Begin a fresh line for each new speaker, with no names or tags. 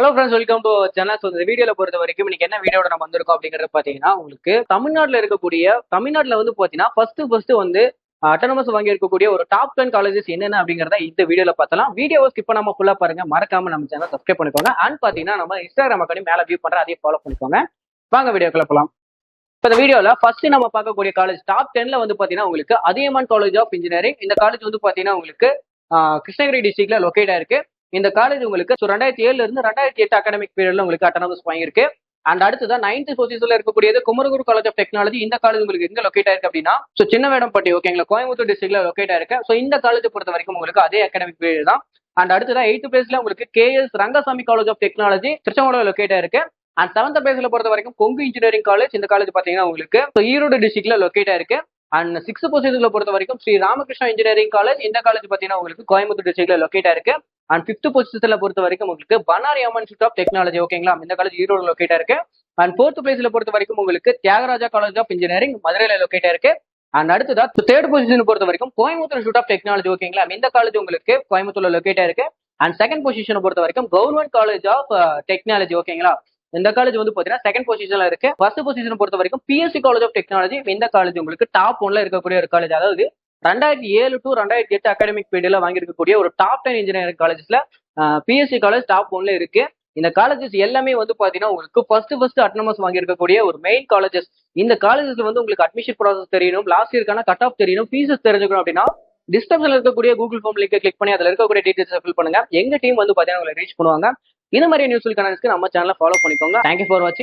Hello friends, welcome to channel. So இந்த வீடியோல பொறுத்த வரைக்கும் இன்னைக்கு என்ன வீடியோட நம்ம வந்திருக்கோம் அப்படிங்கறது பாத்தீங்கன்னா, உங்களுக்கு தமிழ்நாட்டுல வந்து பாத்தீங்கன்னா ஃபர்ஸ்ட் வந்து அட்டானமஸ் வாங்கி இருக்கக்கூடிய ஒரு டாப் 10 காலேஜஸ் என்னென்ன அப்படிங்கறத இந்த வீடியோல பார்த்தலாம். வீடியோவை ஸ்கிப் பண்ணாம ஃபுல்லா பாருங்க. மறக்காம நம்ம சேனல் சப்ஸ்கிரைப் பண்ணிக்கோங்க. அண்ட் பாத்தீங்கன்னா நம்ம இன்ஸ்டாகிராம் அக்கௌண்ட் மேல வியூ பண்ற அதையும் ஃபாலோ பண்ணிக்கோங்க. வாங்க வீடியோக்குள்ள போலாம். இப்போ இந்த வீடியோல ஃபர்ஸ்ட் நம்ம பார்க்கக்கூடிய காலேஜ் டாப் 10ல வந்து பாத்தீங்கன்னா உங்களுக்கு அதியமான் காலேஜ் ஆஃப் இன்ஜினியரிங். இந்த காலேஜ் வந்து பாத்தீங்கன்னா உங்களுக்கு கிருஷ்ணகிரி டிஸ்ட்ரிக்ட்ல லொக்கேட் ஆயிருக்கு. இந்த காலேஜ் உங்களுக்கு 2007 இருந்து 2008 அகாடமிக் பீரியட்ல உங்களுக்கு அட்டானமஸ் வாங்கியிருக்கு. அண்ட் அடுத்ததான் 9th பொசிஷன்ல இருக்கக்கூடியது குமரகுரு காலேஜ் ஆஃப் டெக்னாலஜி. இந்த காலேஜ் உங்களுக்கு எங்க லொக்கேட் ஆயிருக்கு அப்படின்னா சின்னவேடம்பட்டி, ஓகேங்களா, கோயம்புத்தூர் டிஸ்ட்ரிக்ட்ல லொக்கேட் ஆயிருக்கு. ஸோ இந்த காலேஜ் பொறுத்த வரைக்கும் உங்களுக்கு அதே அகாடமிக் பீரியட் தான். அண்ட் அடுத்ததான் 8th பிளேஸ்ல உங்களுக்கு KS Rangasamy college of technology Tiruchengode locate ஆயிருக்கு. அண்ட் 7th பிளேஸ்ல பொறுத்த வரைக்கும் கொங்கு இன்ஜினியரிங் காலேஜ். இந்த காலேஜ் பாத்தீங்கன்னா உங்களுக்கு ஈரோடு டிஸ்ட்ரிக்ட்ல லொக்கேட் ஆயிருக்கு. அண்ட் 6th பொசிஷன்ல பொறுத்த வரைக்கும் ஸ்ரீ ராமகிருஷ்ணா இன்ஜினியரிங் காலேஜ். இந்த காலேஜ் பாத்தீங்கன்னா உங்களுக்கு கோயம்புத்தூர் டிஸ்ட்ரிக்ட்ல லொக்கேட் ஆயிருக்கு. அண்ட் 5th பொசிஷன்ல பொறுத்த வரைக்கும் உங்களுக்கு பனாரி அம்மன் இன்ஸ்டியூட் ஆஃப் டெக்னாலஜி, ஓகேங்களா, இந்த காலேஜ் ஈரோடு லொக்கேட் இருக்கு. அண்ட் 4th பிளேஸ்ல பொறுத்த வரைக்கும் உங்களுக்கு தியாகராஜா காலேஜ் ஆஃப் இன்ஜினியரிங் மதுரையில லொக்கேட் இருக்கு. அண்ட் அடுத்ததா 3rd பொசிஷன் பொறுத்த வரைக்கும் கோயம்புத்தூர் இன்ஸ்டியூட் ஆஃப் டெக்னாலஜி, ஓகேங்களா, இந்த காலேஜ் உங்களுக்கு கோயம்புத்தூர்ல லொக்கேட் இருக்கு. அண்ட் 2nd பொசிஷனை பொறுத்த வரைக்கும் கவர்மெண்ட் காலேஜ் ஆஃப் டெக்னாலஜி, ஓகேங்களா, இந்த காலேஜ் வந்து பாத்தீங்கன்னா 2nd பொசிஷன்ல இருக்கு. 1st பொசிஷன் பொறுத்த வரைக்கும் பிஎஸ்சி காலேஜ் ஆஃப் டெக்னாலஜி. இந்த காலேஜ் உங்களுக்கு டாப் 1ல இருக்கக்கூடிய ஒரு காலேஜ். அதாவது 2007 to 2008 அகாடமிக் பீரியட்ல வாங்கியிருக்கக்கூடிய ஒரு டாப் 10 இன்ஜினியரிங் காலேஜஸ்ல பிஎஸ்சி காலேஜ் டாப் 1ல இருக்கு. இந்த காலேஜஸ் எல்லாமே வந்து பாத்தீங்கன்னா உங்களுக்கு ஃபர்ஸ்ட் அட்டானமஸ் வாங்கியிருக்கக்கூடிய ஒரு மெயின் காலேஜஸ். இந்த காலேஜஸ்ல வந்து உங்களுக்கு அட்மிஷன் ப்ராசஸ் தெரியணும், லாஸ்ட் இயர்க்கான கட் ஆஃப் தெரியணும், ஃபீஸஸ் தெரிஞ்சுக்கணும் அப்படின்னா டிஸ்கிரிப்ஷன்ல இருக்கக்கூடிய கூகுள் ஃபார்ம் லிங்கை கிளிக் பண்ணி அதுல இருக்கக்கூடிய டீடைல்ஸ் ஃபில் பண்ணுங்க. எங்க டீம் வந்து பாத்தீங்கன்னா உங்களை ரீச் பண்ணுவாங்க. இந்த மாதிரி நியூஸ் நம்ம சேனலை ஃபாலோ பண்ணிக்கோங்க. தேங்க்யூ ஃபார் வாட்சிங்.